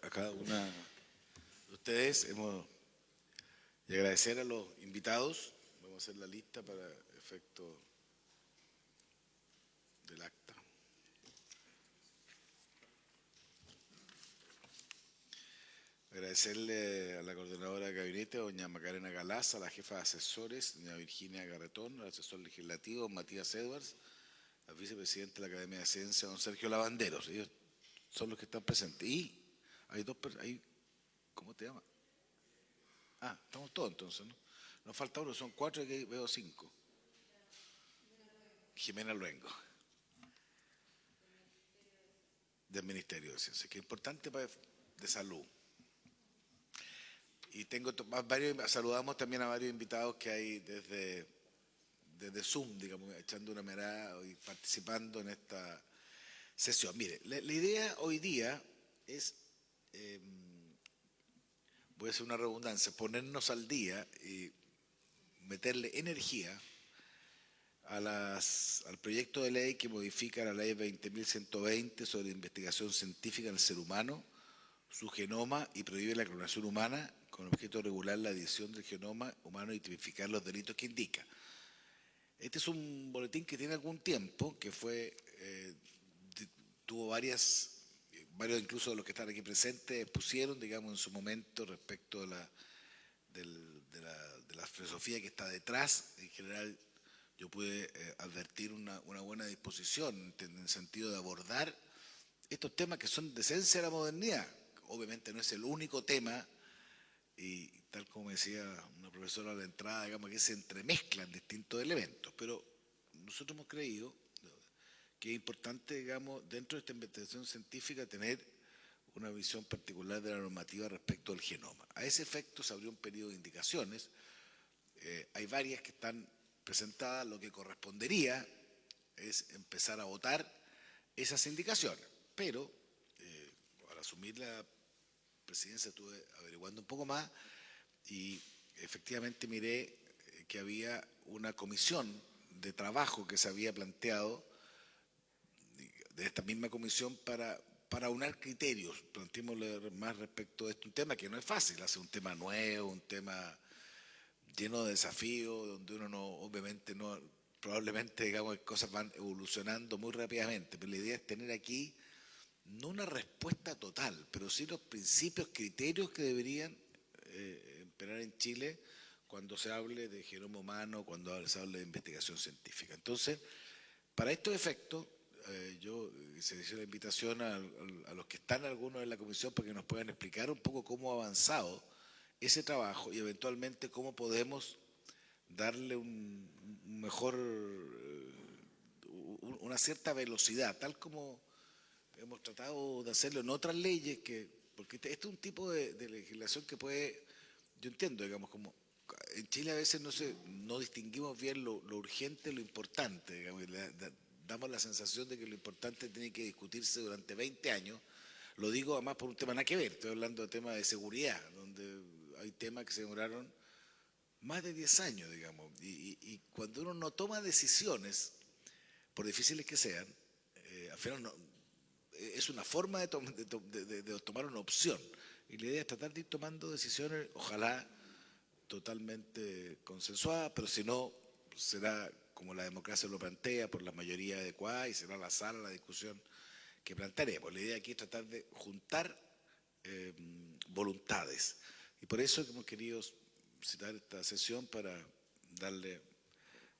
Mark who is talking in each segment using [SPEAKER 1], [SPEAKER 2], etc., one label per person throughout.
[SPEAKER 1] a cada una de ustedes y agradecer a los invitados. Vamos a hacer la lista para efecto del acta. Agradecerle a la coordinadora de gabinete, doña Macarena Galaz, a la jefa de asesores, doña Virginia Garretón, al asesor legislativo, Matías Edwards, al vicepresidente de la Academia de Ciencias, don Sergio Lavanderos. Ellos son los que están presentes. Y hay dos personas, ¿cómo te llamas? Ah, estamos todos entonces, ¿no? Nos falta uno, son 4 y aquí veo 5. Jimena Luengo, del Ministerio de Ciencia, que es importante de salud. Y saludamos también a varios invitados que hay desde Zoom, digamos, echando una mirada y participando en esta sesión. Mire, la idea hoy día es, voy a hacer una redundancia, ponernos al día y meterle energía al proyecto de ley que modifica la ley 20.120 sobre investigación científica en el ser humano, su genoma, y prohíbe la clonación humana con el objeto de regular la edición del genoma humano y tipificar los delitos que indica. Este es un boletín que tiene algún tiempo, que tuvo varios incluso de los que están aquí presentes, pusieron, digamos, en su momento respecto de la filosofía que está detrás. En general, yo pude advertir una buena disposición en el sentido de abordar estos temas que son de esencia de la modernidad. Obviamente no es el único tema, y tal como decía una profesora a la entrada, digamos que se entremezclan distintos elementos, pero nosotros hemos creído que es importante, digamos, dentro de esta investigación científica tener una visión particular de la normativa respecto al genoma. A ese efecto se abrió un periodo de indicaciones. Hay varias que están presentadas. Lo que correspondería es empezar a votar esas indicaciones, pero al asumir la presidencia estuve averiguando un poco más y efectivamente miré que había una comisión de trabajo que se había planteado de esta misma comisión para unar criterios. Planteémosle más respecto a esto, un tema que no es fácil, hacer un tema nuevo, un tema lleno de desafíos, donde uno obviamente probablemente, digamos, cosas van evolucionando muy rápidamente, pero la idea es tener aquí no una respuesta total, pero sí los principios, criterios que deberían imperar en Chile cuando se hable de genoma humano, cuando se hable de investigación científica. Entonces, para estos efectos, se hizo la invitación a los que están algunos en la comisión para que nos puedan explicar un poco cómo ha avanzado ese trabajo y eventualmente cómo podemos darle una cierta velocidad, tal como hemos tratado de hacerlo en otras leyes, porque este es un tipo de legislación que yo entiendo, digamos, como en Chile a veces no distinguimos bien lo urgente y lo importante, digamos, damos la sensación de que lo importante tiene que discutirse durante 20 años. Lo digo además por un tema nada que ver, estoy hablando de temas de seguridad, donde hay temas que se demoraron más de 10 años, digamos, y cuando uno no toma decisiones, por difíciles que sean, al final es una forma de tomar una opción, y la idea es tratar de ir tomando decisiones, ojalá totalmente consensuadas, pero si no, será como la democracia lo plantea, por la mayoría adecuada, y será la sala la discusión que plantearemos. La idea aquí es tratar de juntar voluntades, y por eso hemos querido citar esta sesión para darle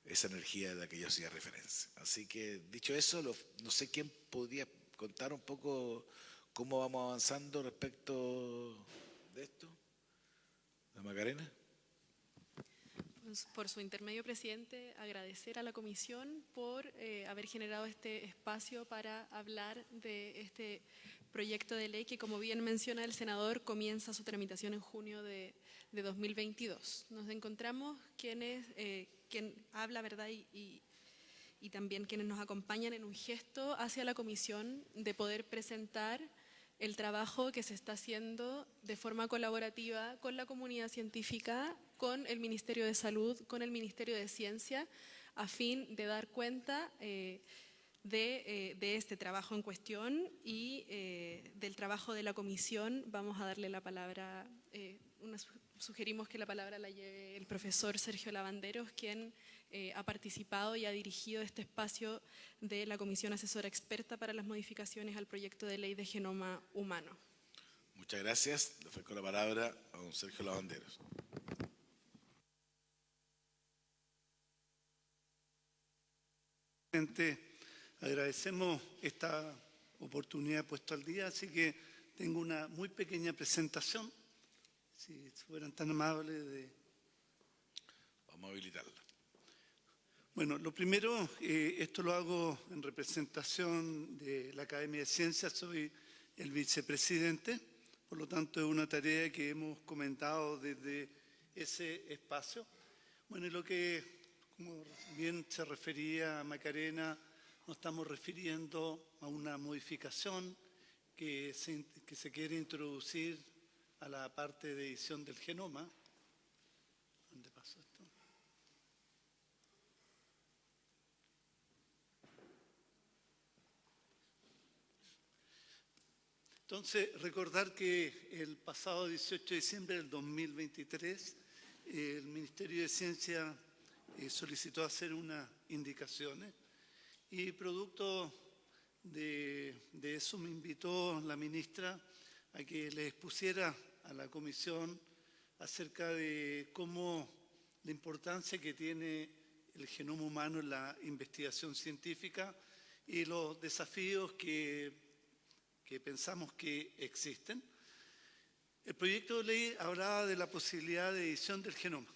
[SPEAKER 1] esa energía de la que yo hacía referencia. Así que, dicho eso, no sé quién podría contar un poco cómo vamos avanzando respecto de esto. ¿La Macarena?
[SPEAKER 2] Por su intermedio, presidente, agradecer a la comisión por haber generado este espacio para hablar de este proyecto de ley que, como bien menciona el senador, comienza su tramitación en junio de 2022. Nos encontramos quien habla, ¿verdad? Y también quienes nos acompañan en un gesto hacia la comisión de poder presentar el trabajo que se está haciendo de forma colaborativa con la comunidad científica, con el Ministerio de Salud, con el Ministerio de Ciencia, a fin de dar cuenta de este trabajo en cuestión y del trabajo de la comisión. Vamos a darle la palabra, sugerimos que la palabra la lleve el profesor Sergio Lavanderos, quien ha participado y ha dirigido este espacio de la Comisión Asesora Experta para las modificaciones al proyecto de ley de genoma humano.
[SPEAKER 1] Muchas gracias. Le ofrezco la palabra a don Sergio Lavanderos.
[SPEAKER 3] Agradecemos esta oportunidad puesta al día, así que tengo una muy pequeña presentación. Si fueran tan amables de...
[SPEAKER 1] Vamos a habilitarla.
[SPEAKER 3] Bueno, lo primero, esto lo hago en representación de la Academia de Ciencias, soy el vicepresidente, por lo tanto es una tarea que hemos comentado desde ese espacio. Bueno, y lo que, como bien se refería Macarena, nos estamos refiriendo a una modificación que se quiere introducir a la parte de edición del genoma. ¿Dónde pasó esto? Entonces, recordar que el pasado 18 de diciembre del 2023, el Ministerio de Ciencia solicitó hacer unas indicaciones y producto de eso me invitó la ministra a que le expusiera a la comisión acerca de cómo la importancia que tiene el genoma humano en la investigación científica y los desafíos que pensamos que existen. El proyecto de ley hablaba de la posibilidad de edición del genoma.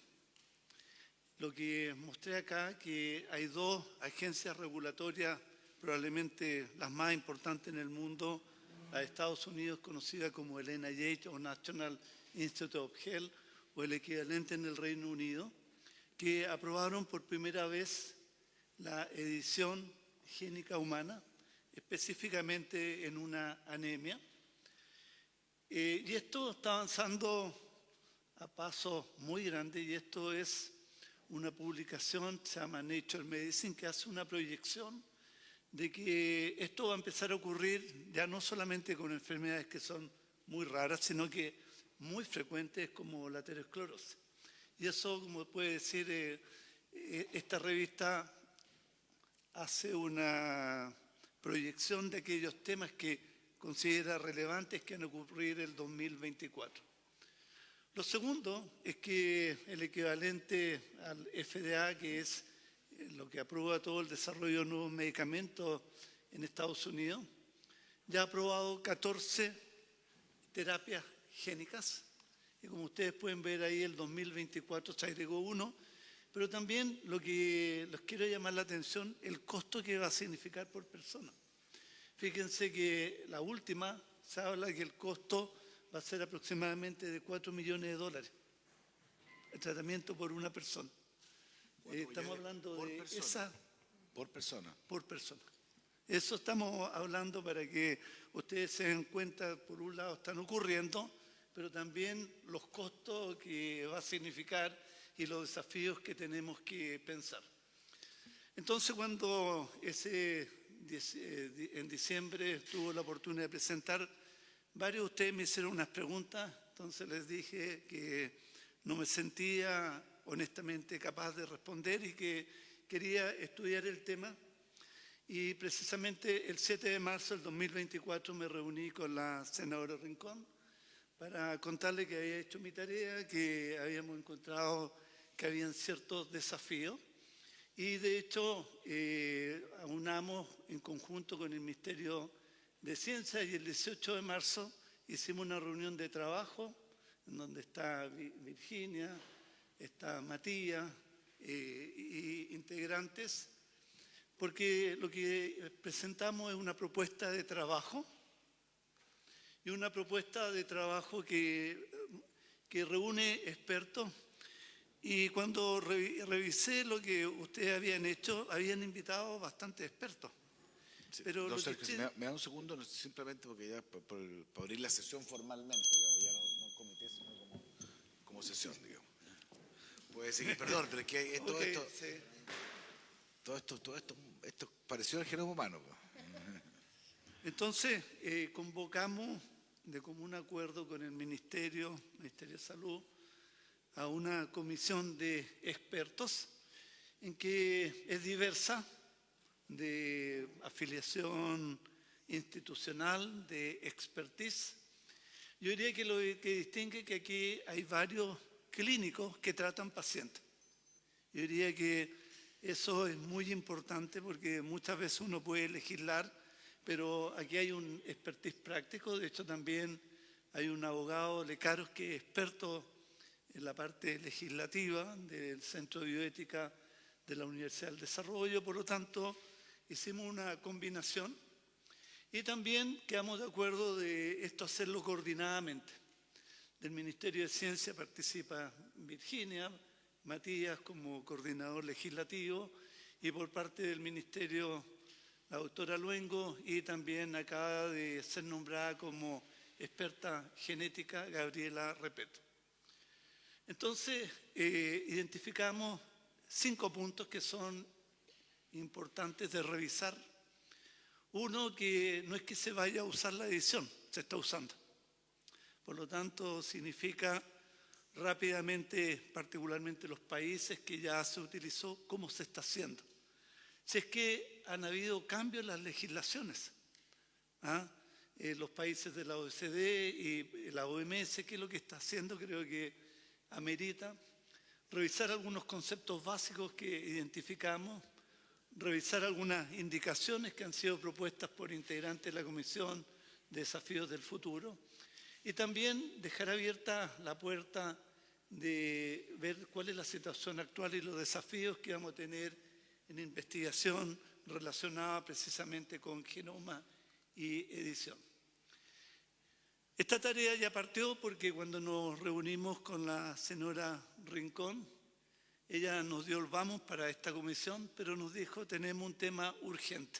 [SPEAKER 3] Lo que mostré acá, que hay dos agencias regulatorias, probablemente las más importantes en el mundo, la de Estados Unidos, conocida como el NIH o National Institute of Health, o el equivalente en el Reino Unido, que aprobaron por primera vez la edición génica humana, específicamente en una anemia. Y esto está avanzando a pasos muy grandes, y esto es una publicación, se llama Nature Medicine, que hace una proyección de que esto va a empezar a ocurrir ya no solamente con enfermedades que son muy raras, sino que muy frecuentes como la aterosclerosis. Y eso, como puede decir, esta revista hace una proyección de aquellos temas que considera relevantes que van a ocurrir el 2024. Lo segundo es que el equivalente al FDA, que es lo que aprueba todo el desarrollo de nuevos medicamentos en Estados Unidos, ya ha aprobado 14 terapias génicas. Y como ustedes pueden ver ahí, el 2024 se agregó uno, pero también lo que les quiero llamar la atención, el costo que va a significar por persona. Fíjense que la última se habla que el costo va a ser aproximadamente de $4 millones, el tratamiento por una persona. Estamos hablando de
[SPEAKER 1] persona.
[SPEAKER 3] esa...
[SPEAKER 1] Por persona.
[SPEAKER 3] Por persona. Eso estamos hablando para que ustedes se den cuenta, por un lado están ocurriendo, pero también los costos que va a significar y los desafíos que tenemos que pensar. Entonces, cuando en diciembre tuve la oportunidad de presentar, varios de ustedes me hicieron unas preguntas, entonces les dije que no me sentía honestamente capaz de responder y que quería estudiar el tema. Y precisamente el 7 de marzo del 2024 me reuní con la senadora Rincón para contarle que había hecho mi tarea, que habíamos encontrado que habían ciertos desafíos. Y de hecho, aunamos en conjunto con el Ministerio de Ciencia y el 18 de marzo hicimos una reunión de trabajo en donde está Virginia, está Matías y integrantes, porque lo que presentamos es una propuesta de trabajo y una propuesta de trabajo que reúne expertos. Y cuando revisé lo que ustedes habían hecho, habían invitado bastantes expertos.
[SPEAKER 1] Sí,
[SPEAKER 3] pero
[SPEAKER 1] no, Sergio, me da un segundo, simplemente porque ya para abrir la sesión formalmente, digamos, ya no comité, sino como sesión, digamos. Puede seguir, perdón, pero es que hay, todo
[SPEAKER 3] Okay,
[SPEAKER 1] esto,
[SPEAKER 3] sí.
[SPEAKER 1] todo esto pareció al genoma humano.
[SPEAKER 3] Entonces, convocamos de común acuerdo con el Ministerio de Salud a una comisión de expertos en que es diversa, de afiliación institucional, de expertise. Yo diría que lo que distingue es que aquí hay varios clínicos que tratan pacientes. Yo diría que eso es muy importante porque muchas veces uno puede legislar, pero aquí hay un expertise práctico. De hecho, también hay un abogado, Lecaros, que es experto en la parte legislativa del Centro de Bioética de la Universidad del Desarrollo. Por lo tanto, hicimos una combinación y también quedamos de acuerdo de esto hacerlo coordinadamente. Del Ministerio de Ciencia participa Virginia, Matías como coordinador legislativo, y por parte del Ministerio la doctora Luengo, y también acaba de ser nombrada como experta genética Gabriela Repeto. Entonces, identificamos 5 puntos que son importantes de revisar. Uno, que no es que se vaya a usar la edición, se está usando. Por lo tanto, significa rápidamente, particularmente los países que ya se utilizó, cómo se está haciendo. Si es que han habido cambios en las legislaciones. Los países de la OECD y la OMS, ¿qué es lo que está haciendo? Creo que amerita revisar algunos conceptos básicos que identificamos, revisar algunas indicaciones que han sido propuestas por integrantes de la Comisión de Desafíos del Futuro, y también dejar abierta la puerta de ver cuál es la situación actual y los desafíos que vamos a tener en investigación relacionada precisamente con genoma y edición. Esta tarea ya partió porque cuando nos reunimos con la señora Rincón, ella nos dio el vamos para esta comisión, pero nos dijo: tenemos un tema urgente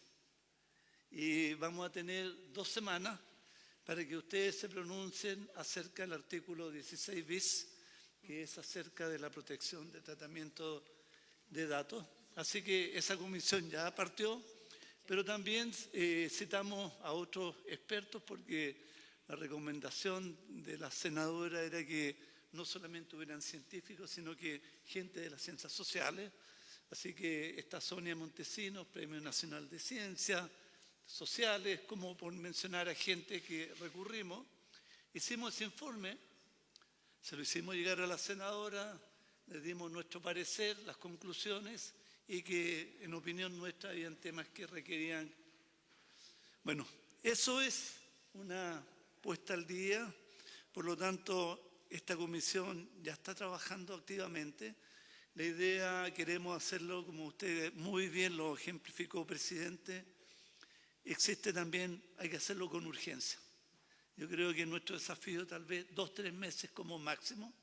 [SPEAKER 3] y vamos a tener 2 semanas para que ustedes se pronuncien acerca del artículo 16 bis, que es acerca de la protección de tratamiento de datos. Así que esa comisión ya partió, pero también citamos a otros expertos porque la recomendación de la senadora era que no solamente hubieran científicos, sino que gente de las ciencias sociales. Así que está Sonia Montesinos, Premio Nacional de Ciencias Sociales, como por mencionar a gente que recurrimos. Hicimos ese informe, se lo hicimos llegar a la senadora, le dimos nuestro parecer, las conclusiones, y que en opinión nuestra habían temas que requerían. Bueno, eso es una puesta al día. Por lo tanto, esta comisión ya está trabajando activamente. La idea, queremos hacerlo, como usted muy bien lo ejemplificó, presidente, existe también, hay que hacerlo con urgencia. Yo creo que nuestro desafío tal vez 2 o 3 meses como máximo,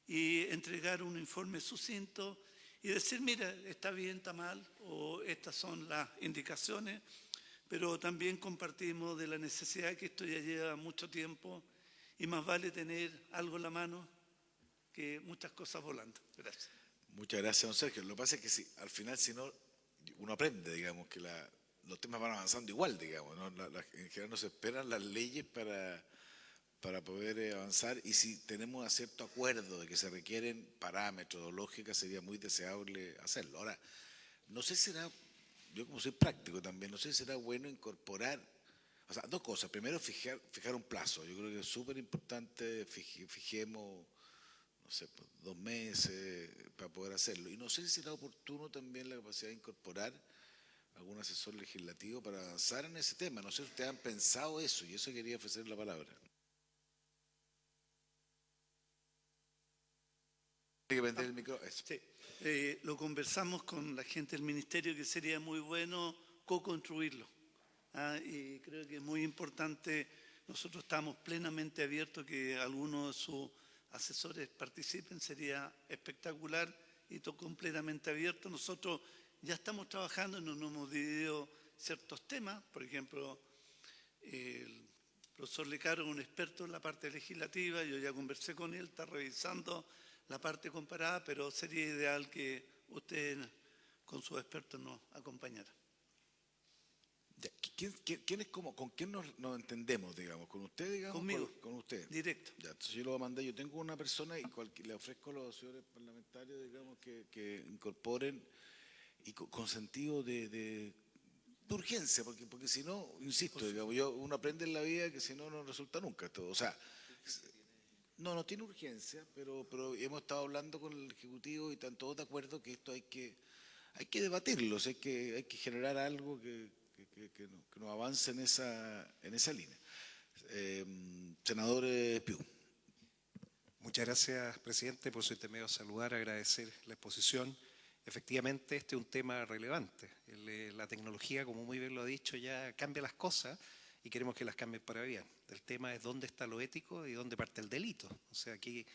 [SPEAKER 3] y entregar un informe sucinto y decir: mira, está bien, está mal, o estas son las indicaciones, pero también compartimos de la necesidad, que esto ya lleva mucho tiempo y más vale tener algo en la mano que muchas cosas volando. Gracias.
[SPEAKER 1] Muchas gracias, don Sergio. Lo que pasa es que al final, si no, uno aprende, digamos, que los temas van avanzando igual, digamos, ¿no? En general no se esperan las leyes para poder avanzar, y si tenemos cierto acuerdo de que se requieren parámetros o lógicas, sería muy deseable hacerlo. Ahora, no sé si será, yo como soy práctico también, no sé si será bueno incorporar, o sea, 2 cosas. Primero, fijar un plazo. Yo creo que es súper importante, fijemos, no sé, 2 meses para poder hacerlo. Y no sé si será oportuno también la capacidad de incorporar algún asesor legislativo para avanzar en ese tema. No sé si ustedes han pensado eso, y eso quería ofrecer la palabra. Hay que prender el micro.
[SPEAKER 3] Sí. Lo conversamos con la gente del ministerio, que sería muy bueno co-construirlo. Y creo que es muy importante. Nosotros estamos plenamente abiertos que algunos de sus asesores participen, sería espectacular, y completamente abierto. Nosotros ya estamos trabajando, nos hemos dividido ciertos temas. Por ejemplo, el profesor Lecaro es un experto en la parte legislativa, yo ya conversé con él, está revisando la parte comparada, pero sería ideal que usted con sus expertos nos acompañara.
[SPEAKER 1] Ya, ¿quién es como, con quién nos entendemos, digamos? ¿Con usted, digamos?
[SPEAKER 3] Conmigo.
[SPEAKER 1] Con usted.
[SPEAKER 3] Directo.
[SPEAKER 1] Ya, entonces yo lo voy a mandar. Yo tengo una persona y le ofrezco a los señores parlamentarios, digamos, que incorporen y con sentido de urgencia, porque si no, insisto, digamos, uno aprende en la vida que si no, no resulta nunca esto. O sea, no tiene urgencia, pero hemos estado hablando con el Ejecutivo y están todos de acuerdo que esto hay que debatirlo, o sea, hay que generar algo que nos avance en esa línea. Senador Piu.
[SPEAKER 4] Muchas gracias, presidente, por su intermedio saludar, agradecer la exposición. Efectivamente, este es un tema relevante. La tecnología, como muy bien lo ha dicho, ya cambia las cosas y queremos que las cambien para bien. El tema es dónde está lo ético y dónde parte el delito. O sea, aquí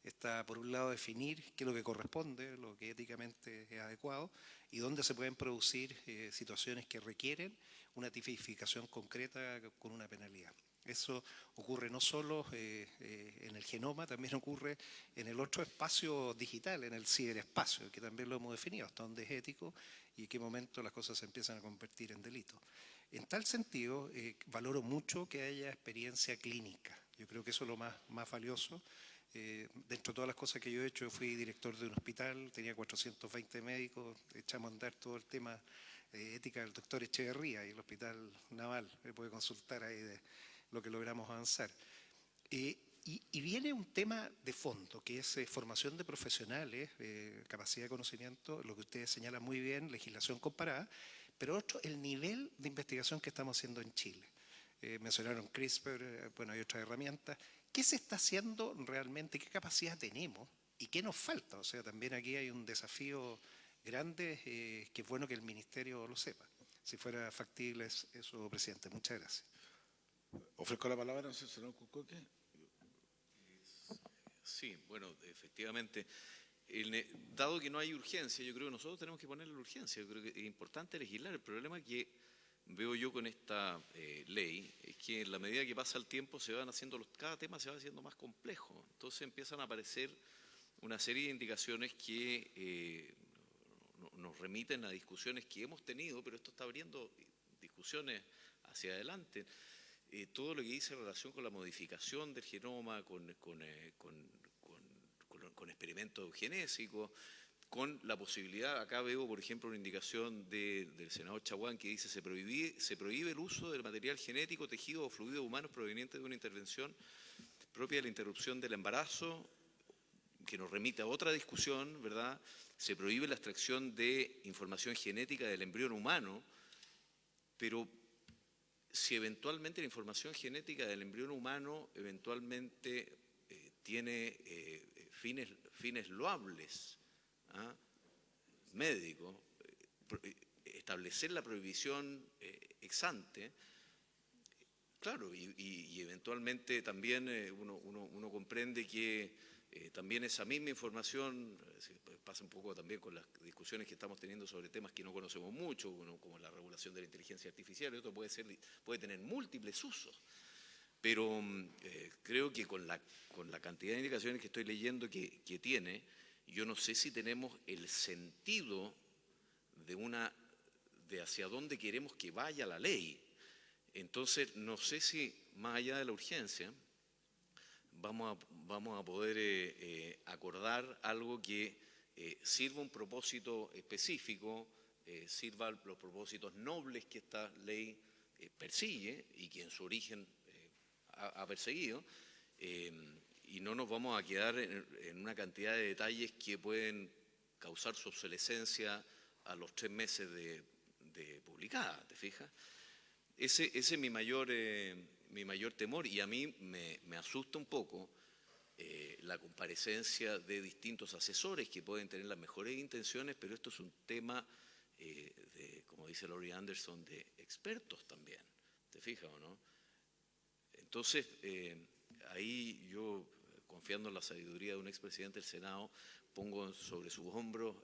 [SPEAKER 4] está, por un lado, definir qué es lo que corresponde, lo que éticamente es adecuado, y dónde se pueden producir situaciones que requieren una tipificación concreta con una penalidad. Eso ocurre no solo en el genoma, también ocurre en el otro espacio digital, en el ciberespacio, que también lo hemos definido, hasta dónde es ético y en qué momento las cosas se empiezan a convertir en delito. En tal sentido, valoro mucho que haya experiencia clínica. Yo creo que eso es lo más valioso. Dentro de todas las cosas que yo he hecho, fui director de un hospital, tenía 420 médicos, echamos a andar todo el tema ética del doctor Echeverría y el Hospital Naval, me puede consultar ahí de lo que logramos avanzar. Y viene un tema de fondo, que es formación de profesionales, capacidad de conocimiento, lo que ustedes señalan muy bien, legislación comparada, pero otro, el nivel de investigación que estamos haciendo en Chile. Mencionaron CRISPR, bueno, hay otras herramientas. ¿Qué se está haciendo realmente? ¿Qué capacidad tenemos? ¿Y qué nos falta? O sea, también aquí hay un desafío grande que es bueno que el Ministerio lo sepa. Si fuera factible eso, presidente. Muchas gracias.
[SPEAKER 1] Ofrezco la palabra al senador Cucoque.
[SPEAKER 5] Sí, bueno, efectivamente, dado que no hay urgencia, yo creo que nosotros tenemos que ponerle la urgencia. Yo creo que es importante legislar. El problema que veo yo con esta ley es que en la medida que pasa el tiempo cada tema se va haciendo más complejo. Entonces empiezan a aparecer una serie de indicaciones que nos remiten a discusiones que hemos tenido, pero esto está abriendo discusiones hacia adelante. Todo lo que dice en relación con la modificación del genoma, con experimentos eugenésicos, con la posibilidad, acá veo por ejemplo una indicación del senador Chaguán que dice se prohíbe el uso del material genético, tejido o fluidos humanos provenientes de una intervención propia de la interrupción del embarazo, que nos remite a otra discusión, ¿verdad? Se prohíbe la extracción de información genética del embrión humano, pero si eventualmente la información genética del embrión humano eventualmente tiene fines loables, médicos, establecer la prohibición ex ante, claro, y eventualmente también uno comprende que también esa misma información pasa un poco también con las discusiones que estamos teniendo sobre temas que no conocemos mucho, como la regulación de la inteligencia artificial, y otro puede tener múltiples usos. Pero creo que con la cantidad de indicaciones que estoy leyendo que tiene, yo no sé si tenemos el sentido de hacia dónde queremos que vaya la ley. Entonces, no sé si más allá de la urgencia vamos a poder acordar algo que sirva un propósito específico, sirva los propósitos nobles que esta ley persigue y que en su origen ha perseguido, y no nos vamos a quedar en una cantidad de detalles que pueden causar su obsolescencia a los 3 meses de publicada, ¿te fijas? Ese es mi mayor temor, y a mí me asusta un poco la comparecencia de distintos asesores que pueden tener las mejores intenciones, pero esto es un tema, como dice Laurie Anderson, de expertos también, ¿te fijas o no? Entonces, ahí yo, confiando en la sabiduría de un expresidente del Senado, pongo sobre sus hombros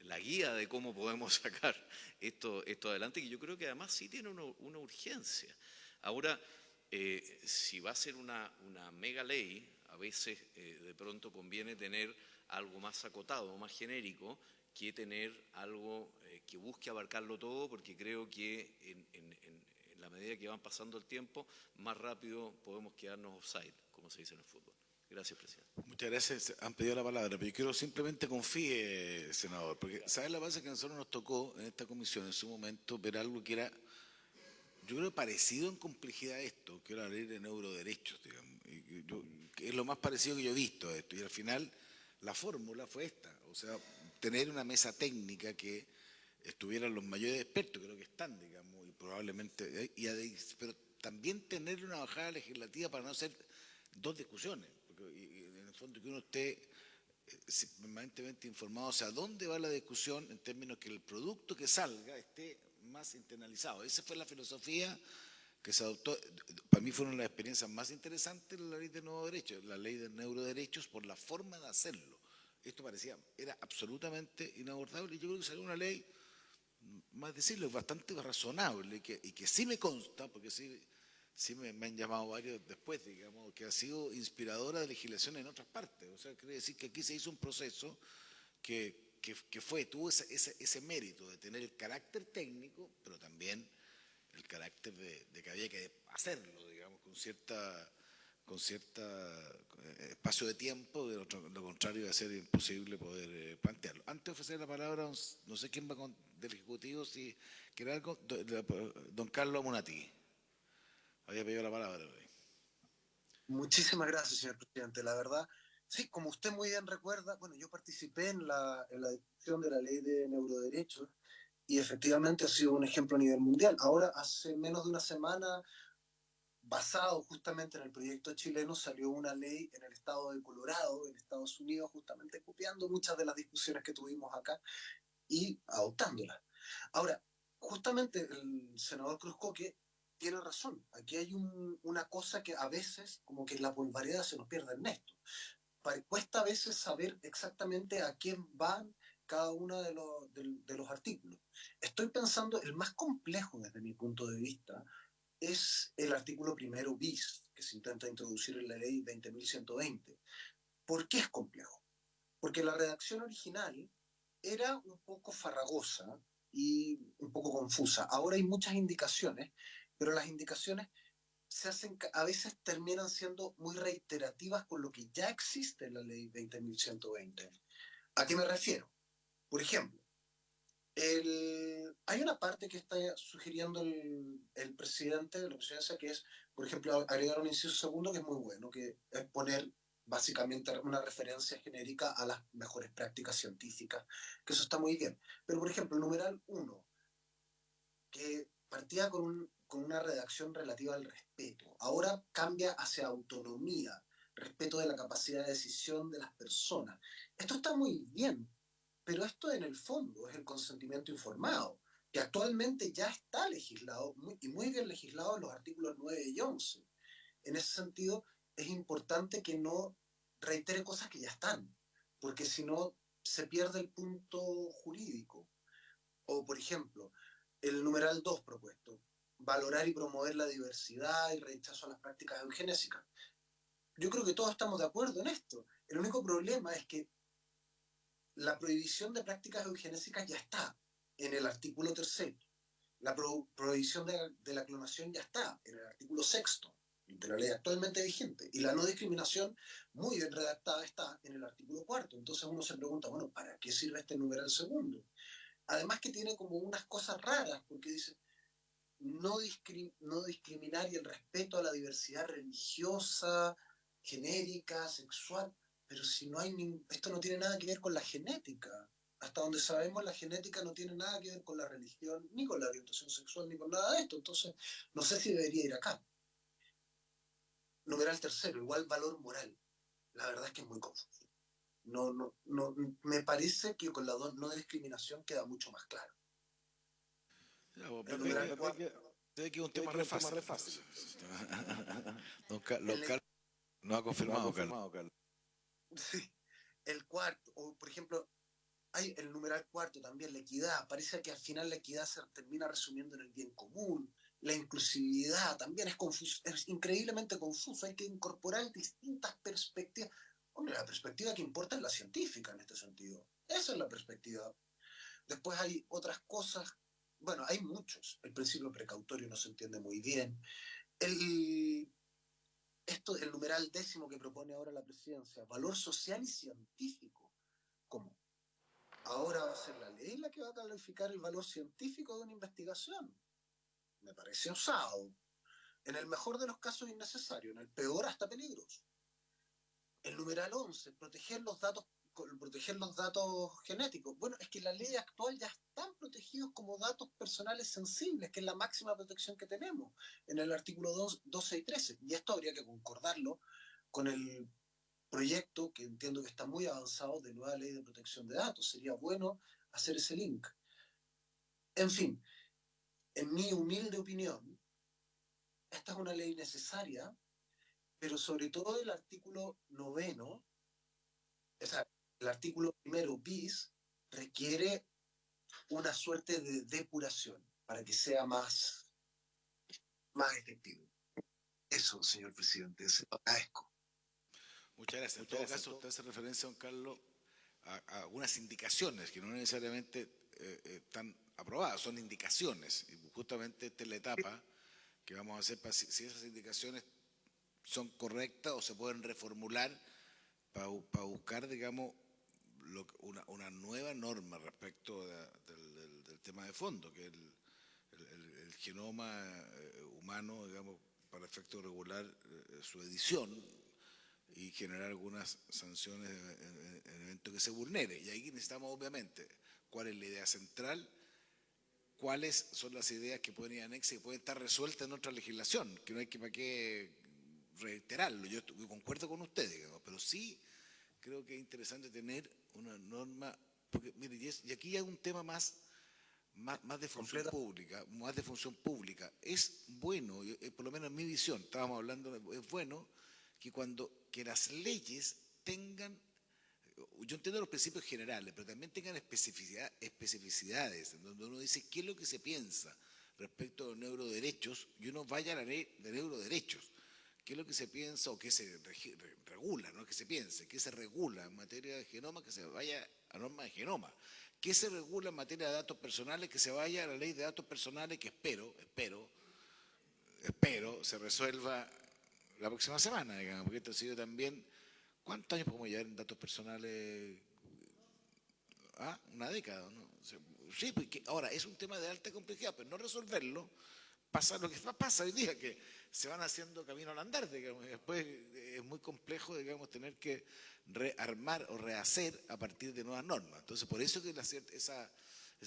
[SPEAKER 5] la guía de cómo podemos sacar esto adelante, que yo creo que además sí tiene una urgencia. Ahora, si va a ser una mega ley, a veces de pronto conviene tener algo más acotado, más genérico, que tener algo que busque abarcarlo todo, porque creo que en la medida que van pasando el tiempo, más rápido podemos quedarnos offside, como se dice en el fútbol. Gracias, presidente.
[SPEAKER 1] Muchas gracias. Han pedido la palabra, pero yo quiero simplemente confíe, senador, porque ¿sabes la base que a nosotros nos tocó en esta comisión en su momento ver algo que era, yo creo, parecido en complejidad a esto, que era la ley de neuroderechos, digamos, que es lo más parecido que yo he visto a esto, y al final la fórmula fue esta, o sea, tener una mesa técnica que estuvieran los mayores expertos, creo que están, digamos, y probablemente, pero también tener una bajada legislativa para no hacer dos discusiones, porque y en el fondo que uno esté permanentemente informado, o sea, dónde va la discusión en términos que el producto que salga esté más internalizado. Esa fue la filosofía que se adoptó. Para mí fueron las experiencias más interesantes la ley de nuevos derechos, la ley de neuroderechos, por la forma de hacerlo. Esto parecía, era absolutamente inabordable, y yo creo que salió una ley, más decirlo, bastante razonable, y que sí me consta, porque sí me han llamado varios después, digamos, que ha sido inspiradora de legislación en otras partes. O sea, quiere decir que aquí se hizo un proceso tuvo ese mérito de tener el carácter técnico, pero también el carácter de que había que hacerlo, digamos, con cierta espacio de tiempo, de lo contrario iba a ser imposible poder plantearlo. Antes de ofrecer la palabra, no sé quién va del Ejecutivo, si quiere algo, don Carlos Amunati. Había pedido la palabra hoy.
[SPEAKER 6] Muchísimas gracias, señor presidente. La verdad, sí, como usted muy bien recuerda, bueno, yo participé en la discusión de la ley de neuroderechos y efectivamente ha sido un ejemplo a nivel mundial. Ahora, hace menos de una semana, basado justamente en el proyecto chileno, salió una ley en el estado de Colorado, en Estados Unidos, justamente copiando muchas de las discusiones que tuvimos acá y adoptándolas. Ahora, justamente el senador Cruzcoque tiene razón. Aquí hay una cosa que a veces, como que la polvareda se nos pierde en esto. Cuesta a veces saber exactamente a quién van cada uno de los artículos. Estoy pensando, el más complejo desde mi punto de vista es el artículo primero bis, que se intenta introducir en la ley 20.120. ¿Por qué es complejo? Porque la redacción original era un poco farragosa y un poco confusa. Ahora hay muchas indicaciones, pero las indicaciones a veces terminan siendo muy reiterativas con lo que ya existe en la ley 20.120. ¿A qué me refiero? Por ejemplo, hay una parte que está sugiriendo el presidente de la presidencia, que es, por ejemplo, agregar un inciso segundo, que es muy bueno, que es poner básicamente una referencia genérica a las mejores prácticas científicas, que eso está muy bien. Pero, por ejemplo, el numeral 1, que partía con una redacción relativa al respeto, ahora cambia hacia autonomía, respeto de la capacidad de decisión de las personas. Esto está muy bien, pero esto en el fondo es el consentimiento informado, que actualmente ya está legislado y muy bien legislado en los artículos 9 y 11. En ese sentido, es importante que no reitere cosas que ya están, porque si no se pierde el punto jurídico. O, por ejemplo, el numeral 2 propuesto, valorar y promover la diversidad y rechazo a las prácticas eugenésicas. Yo creo que todos estamos de acuerdo en esto. El único problema es que la prohibición de prácticas eugenésicas ya está en el artículo 3. La prohibición de la clonación ya está en el artículo 6 de la ley actualmente vigente. Y la no discriminación, muy bien redactada, está en el artículo 4. Entonces uno se pregunta, bueno, ¿para qué sirve este numeral segundo? Además que tiene como unas cosas raras, porque dice no discriminar y el respeto a la diversidad religiosa, genérica, sexual, pero si no hay esto no tiene nada que ver con la genética. Hasta donde sabemos, la genética no tiene nada que ver con la religión, ni con la orientación sexual, ni con nada de esto. Entonces, no sé si debería ir acá. Numeral 3, igual valor moral. La verdad es que es muy confuso. No, me parece que con la no discriminación queda mucho más claro. El numeral 4.
[SPEAKER 1] Sé que es un tema re fácil. Don Carlos no ha confirmado, Carlos.
[SPEAKER 6] Sí. El cuarto, o por ejemplo, hay el numeral cuarto también, la equidad. Parece que al final la equidad se termina resumiendo en el bien común. La inclusividad también es confuso, es increíblemente confuso. Hay que incorporar distintas perspectivas. Hombre, la perspectiva que importa es la científica en este sentido. Esa es la perspectiva. Después hay otras cosas, bueno, hay muchos. El principio precautorio no se entiende muy bien. El, el numeral 10º que propone ahora la presidencia, valor social y científico. ¿Cómo? Ahora va a ser la ley la que va a calificar el valor científico de una investigación. Me parece osado. En el mejor de los casos innecesario, en el peor hasta peligroso. El numeral 11, proteger los datos genéticos. Bueno, es que la ley actual ya están protegidos como datos personales sensibles, que es la máxima protección que tenemos en el artículo 12 y 13. Y esto habría que concordarlo con el proyecto, que entiendo que está muy avanzado, de nueva ley de protección de datos. Sería bueno hacer ese link. En fin, en mi humilde opinión, esta es una ley necesaria, pero sobre todo el artículo 9, o sea, el artículo 1 bis, requiere una suerte de depuración para que sea más efectivo. Eso, señor presidente, se lo agradezco.
[SPEAKER 1] Muchas gracias. En todo caso, usted hace referencia, don Carlos, a algunas indicaciones que no necesariamente están aprobadas, son indicaciones. Y justamente esta es la etapa que vamos a hacer para si esas indicaciones son correctas o se pueden reformular para buscar, digamos, una nueva norma respecto del tema de fondo, que es el genoma humano, digamos, para efecto regular su edición y generar algunas sanciones en evento que se vulnere. Y ahí necesitamos, obviamente, cuál es la idea central, cuáles son las ideas que pueden ir anexas y pueden estar resueltas en otra legislación, que no hay que para qué reiterarlo. Yo concuerdo con usted, digamos, pero sí creo que es interesante tener una norma, porque mire, y aquí hay un tema más de función pública, más de función pública. Es bueno, por lo menos en mi visión, estábamos hablando, es bueno que las leyes tengan, yo entiendo los principios generales, pero también tengan especificidades, donde uno dice qué es lo que se piensa respecto a los neuroderechos y uno vaya a la ley de neuroderechos. ¿Qué es lo que se piensa o qué se regula? No es que se piense, ¿qué se regula en materia de genoma? Que se vaya a norma de genoma. ¿Qué se regula en materia de datos personales? Que se vaya a la ley de datos personales que espero se resuelva la próxima semana, digamos, porque esto ha sido también, ¿cuántos años podemos llevar en datos personales? Una década, ¿no? Sí, porque ahora es un tema de alta complejidad, pero no resolverlo pasa lo que pasa hoy día, que se van haciendo camino al andar, digamos, y después es muy complejo, digamos, tener que rearmar o rehacer a partir de nuevas normas. Entonces, por eso que esa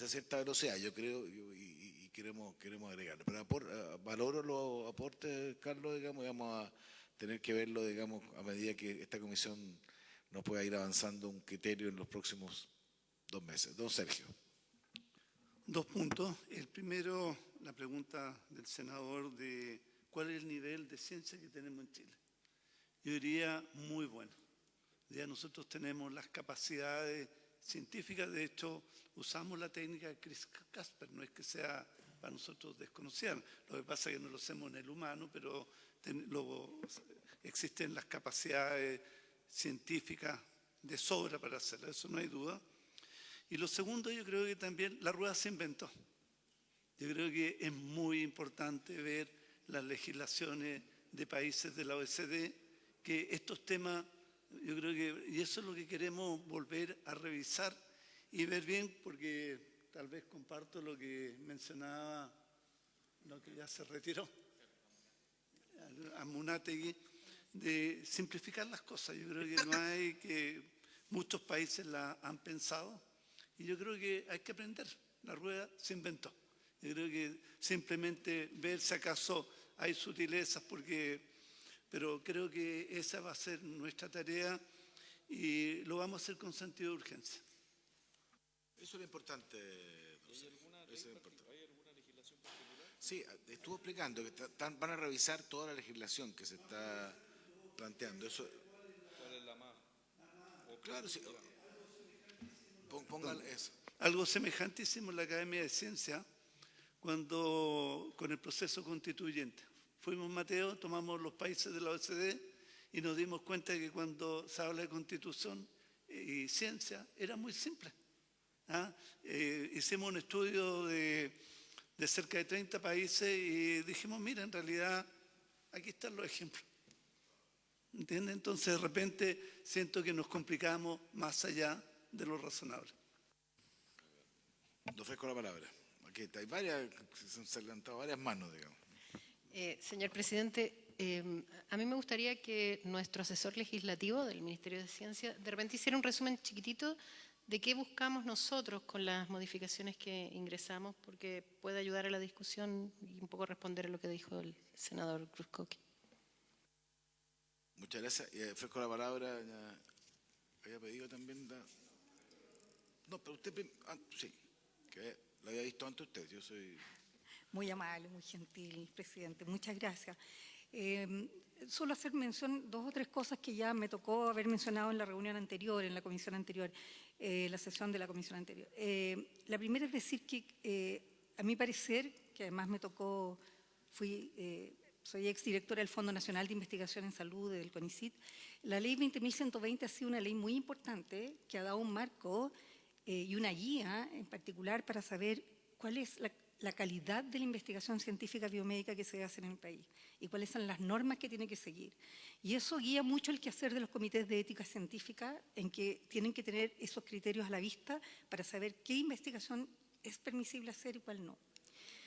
[SPEAKER 1] cierta velocidad, yo creo, y queremos agregarle. Pero valoro los aportes, Carlos, digamos, y vamos a tener que verlo, digamos, a medida que esta comisión nos pueda ir avanzando un criterio en los próximos 2 meses. Don Sergio.
[SPEAKER 3] 2 puntos. El primero, la pregunta del senador de cuál es el nivel de ciencia que tenemos en Chile. Yo diría muy bueno. Ya nosotros tenemos las capacidades científicas, de hecho usamos la técnica de CRISPR, no es que sea para nosotros desconocida, lo que pasa es que no lo hacemos en el humano, pero existen las capacidades científicas de sobra para hacerlo, eso no hay duda. Y lo segundo, yo creo que también la rueda se inventó. Yo creo que es muy importante ver las legislaciones de países de la OECD, que estos temas, yo creo que, y eso es lo que queremos volver a revisar y ver bien, porque tal vez comparto lo que mencionaba, lo que ya se retiró, Amunátegui, de simplificar las cosas. Yo creo que no hay que, muchos países la han pensado. Y yo creo que hay que aprender, la rueda se inventó. Yo creo que simplemente ver si acaso hay sutilezas, pero creo que esa va a ser nuestra tarea y lo vamos a hacer con sentido de urgencia.
[SPEAKER 1] Eso es lo importante. ¿Hay alguna legislación particular? Sí, estuvo explicando que van a revisar toda la legislación que se está planteando. ¿Cuál es la más? Claro, sí. Póngale eso.
[SPEAKER 3] Algo semejante hicimos en la Academia de Ciencias con el proceso constituyente. Fuimos, Mateo, tomamos los países de la OECD y nos dimos cuenta que cuando se habla de constitución y ciencia era muy simple. ¿ah? Hicimos un estudio de cerca de 30 países y dijimos, mira, en realidad aquí están los ejemplos. ¿Entiendes? Entonces de repente siento que nos complicamos más allá de lo razonable.
[SPEAKER 1] Le ofrezco la palabra. Aquí hay varias, se han levantado varias manos, digamos.
[SPEAKER 7] Señor presidente, a mí me gustaría que nuestro asesor legislativo del Ministerio de Ciencia de repente hiciera un resumen chiquitito de qué buscamos nosotros con las modificaciones que ingresamos, porque puede ayudar a la discusión y un poco responder a lo que dijo el senador Kruzkowski.
[SPEAKER 1] Muchas gracias. Y ofrezco la palabra. Ya había pedido también. No, pero usted. Sí, que lo había visto antes usted. Yo soy.
[SPEAKER 8] Muy amable, muy gentil, presidente. Muchas gracias. Solo hacer mención 2 o 3 cosas que ya me tocó haber mencionado en la reunión anterior, en la comisión anterior, la sesión de la comisión anterior. La primera es decir que, a mi parecer, que además me tocó, soy exdirectora del Fondo Nacional de Investigación en Salud del CONICYT, la ley 20.120 ha sido una ley muy importante que ha dado un marco y una guía en particular para saber cuál es la calidad de la investigación científica biomédica que se debe hacer en el país y cuáles son las normas que tiene que seguir. Y eso guía mucho el quehacer de los comités de ética científica, en que tienen que tener esos criterios a la vista para saber qué investigación es permisible hacer y cuál no.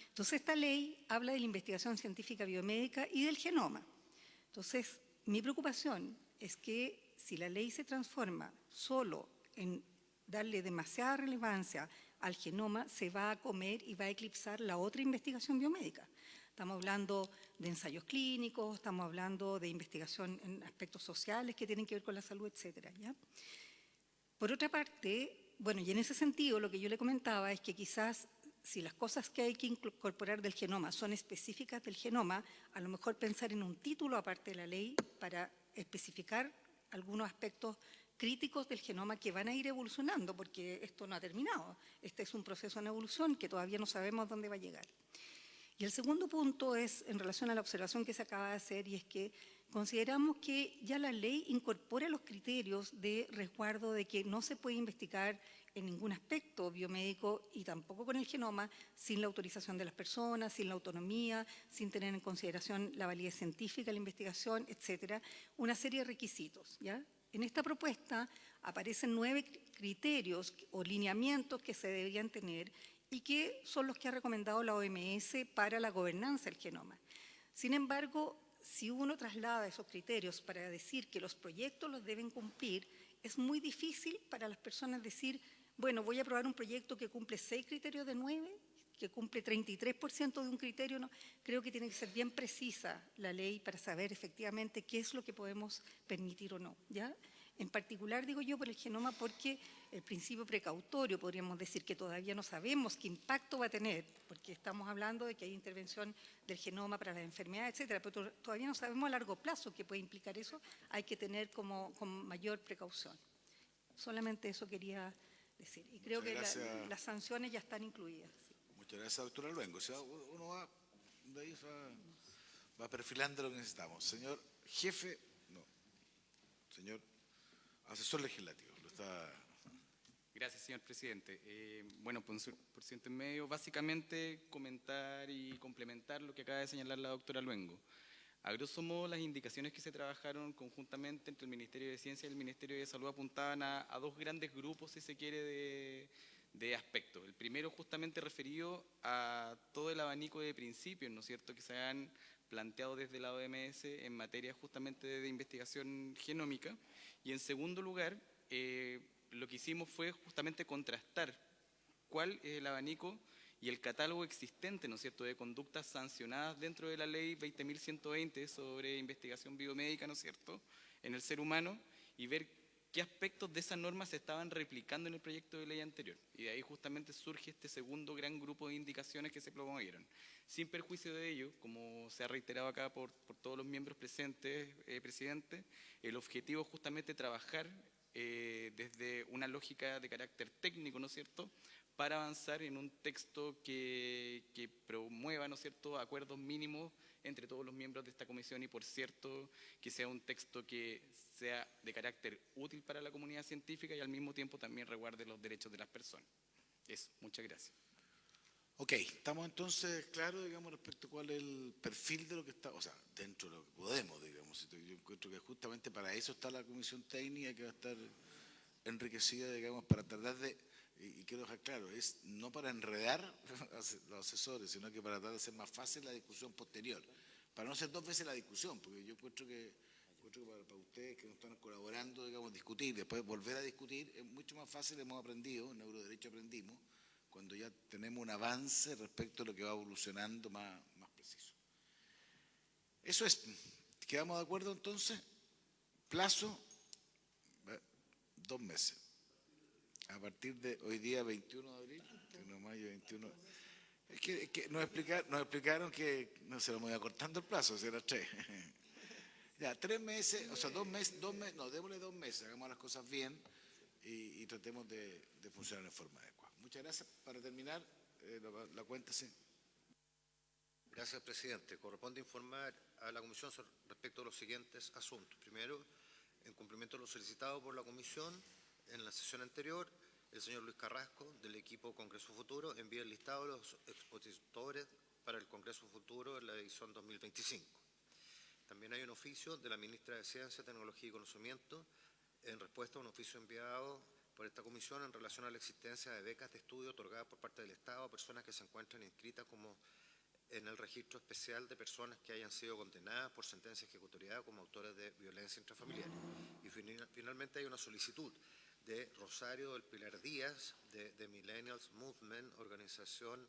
[SPEAKER 8] Entonces, esta ley habla de la investigación científica biomédica y del genoma. Entonces, mi preocupación es que si la ley se transforma solo en darle demasiada relevancia al genoma, se va a comer y va a eclipsar la otra investigación biomédica. Estamos hablando de ensayos clínicos, estamos hablando de investigación en aspectos sociales que tienen que ver con la salud, etcétera, ¿ya? Por otra parte, bueno, y en ese sentido lo que yo le comentaba es que quizás si las cosas que hay que incorporar del genoma son específicas del genoma, a lo mejor pensar en un título aparte de la ley para especificar algunos aspectos críticos del genoma que van a ir evolucionando, porque esto no ha terminado. Este es un proceso en evolución que todavía no sabemos dónde va a llegar. Y el segundo punto es en relación a la observación que se acaba de hacer, y es que consideramos que ya la ley incorpora los criterios de resguardo de que no se puede investigar en ningún aspecto biomédico y tampoco con el genoma sin la autorización de las personas, sin la autonomía, sin tener en consideración la validez científica de la investigación, etcétera, una serie de requisitos, ¿ya? En esta propuesta aparecen 9 criterios o lineamientos que se deberían tener y que son los que ha recomendado la OMS para la gobernanza del genoma. Sin embargo, si uno traslada esos criterios para decir que los proyectos los deben cumplir, es muy difícil para las personas decir, bueno, voy a aprobar un proyecto que cumple 6 criterios de 9, que cumple 33% de un criterio. No, creo que tiene que ser bien precisa la ley para saber efectivamente qué es lo que podemos permitir o no, ¿ya? En particular, digo yo, por el genoma, porque el principio precautorio, podríamos decir que todavía no sabemos qué impacto va a tener, porque estamos hablando de que hay intervención del genoma para las enfermedades, etcétera, pero todavía no sabemos a largo plazo qué puede implicar eso, hay que tener con mayor precaución. Solamente eso quería decir. Y creo que las sanciones ya están incluidas. Sí.
[SPEAKER 1] Muchas gracias, doctora Luengo. O sea, uno va, de ahí va perfilando lo que necesitamos. Señor jefe, no. Señor asesor legislativo, lo está...
[SPEAKER 9] Gracias, señor presidente. Bueno, por ciento en medio, básicamente comentar y complementar lo que acaba de señalar la doctora Luengo. A grosso modo, las indicaciones que se trabajaron conjuntamente entre el Ministerio de Ciencia y el Ministerio de Salud apuntaban a 2 grandes grupos, si se quiere, de aspectos. El primero justamente referido a todo el abanico de principios, ¿no es cierto?, que se han planteado desde la OMS en materia justamente de investigación genómica. Y en segundo lugar, lo que hicimos fue justamente contrastar cuál es el abanico y el catálogo existente, ¿no es cierto?, de conductas sancionadas dentro de la ley 20.120 sobre investigación biomédica, ¿no es cierto?, en el ser humano, y ver qué aspectos de esas normas se estaban replicando en el proyecto de ley anterior. Y de ahí justamente surge este segundo gran grupo de indicaciones que se promovieron. Sin perjuicio de ello, como se ha reiterado acá por todos los miembros presentes, presidente, el objetivo es justamente trabajar desde una lógica de carácter técnico, ¿no es cierto?, para avanzar en un texto que promueva, ¿no es cierto?, acuerdos mínimos entre todos los miembros de esta comisión y, por cierto, que sea un texto que sea de carácter útil para la comunidad científica y al mismo tiempo también resguarde los derechos de las personas. Eso, muchas gracias.
[SPEAKER 1] Ok, estamos entonces claros, digamos, respecto a cuál es el perfil de lo que está, o sea, dentro de lo que podemos, digamos. Yo encuentro que justamente para eso está la comisión técnica, que va a estar enriquecida, digamos, para tratar de, y quiero dejar claro, es no para enredar a los asesores, sino que para tratar de hacer más fácil la discusión posterior, para no hacer dos veces la discusión, porque yo encuentro que para ustedes que nos están colaborando, digamos, discutir, después volver a discutir, es mucho más fácil, hemos aprendido, en neuroderecho aprendimos, cuando ya tenemos un avance respecto a lo que va evolucionando más preciso. Eso es, ¿quedamos de acuerdo entonces? Plazo, 2 meses. A partir de hoy día 21 de abril, 21 de mayo, 21... Es que nos explicaron que no se lo voy acortando el plazo, si era 3. Ya, 3 meses, o sea, 2 meses, no, démosle 2 meses, hagamos las cosas bien y tratemos de funcionar en forma adecuada. Muchas gracias. Para terminar, la cuenta, sí.
[SPEAKER 10] Gracias, presidente. Corresponde informar a la comisión respecto a los siguientes asuntos. Primero, en cumplimiento de lo solicitado por la comisión en la sesión anterior, el señor Luis Carrasco, del equipo Congreso Futuro, envía el listado de los expositores para el Congreso Futuro en la edición 2025. También hay un oficio de la ministra de Ciencia, Tecnología y Conocimiento en respuesta a un oficio enviado por esta comisión en relación a la existencia de becas de estudio otorgadas por parte del Estado a personas que se encuentran inscritas como en el registro especial de personas que hayan sido condenadas por sentencia ejecutoriada como autores de violencia intrafamiliar. Y finalmente hay una solicitud de Rosario del Pilar Díaz, de Millennials Movement, organización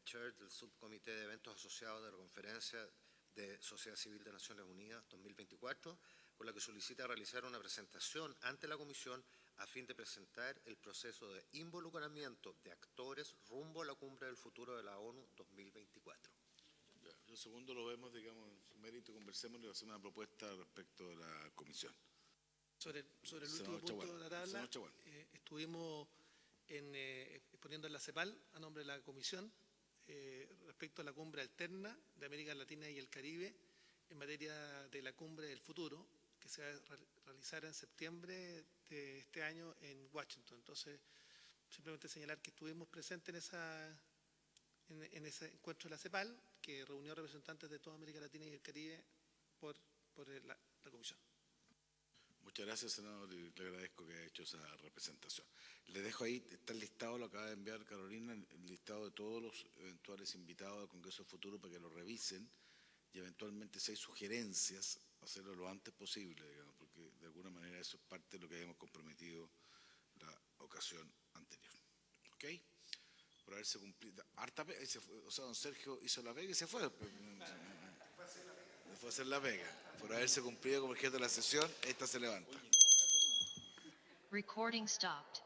[SPEAKER 10] chair del subcomité de eventos asociados de la Conferencia de Sociedad Civil de Naciones Unidas 2024, por la que solicita realizar una presentación ante la comisión a fin de presentar el proceso de involucramiento de actores rumbo a la Cumbre del Futuro de la ONU 2024.
[SPEAKER 1] El segundo lo vemos, digamos, en su mérito, conversemos y hacemos una propuesta respecto de la comisión.
[SPEAKER 11] Sobre el último punto de la tabla, estuvimos exponiendo en la CEPAL a nombre de la comisión respecto a la cumbre alterna de América Latina y el Caribe en materia de la Cumbre del Futuro, que se va a realizar en septiembre de este año en Washington. Entonces, simplemente señalar que estuvimos presentes en ese encuentro de la CEPAL, que reunió representantes de toda América Latina y el Caribe por la comisión.
[SPEAKER 1] Muchas gracias, senador, y le agradezco que haya hecho esa representación. Le dejo ahí, está el listado, lo acaba de enviar Carolina, el listado de todos los eventuales invitados al Congreso Futuro para que lo revisen y eventualmente si hay sugerencias, hacerlo lo antes posible, digamos, porque de alguna manera eso es parte de lo que habíamos comprometido la ocasión anterior. ¿Ok? Por haberse cumplido. Harta pega, o sea, don Sergio hizo la pega y se fue. Fue a hacer la pega. Por haberse cumplido como objeto de la sesión, esta se levanta.
[SPEAKER 12] Recording stopped.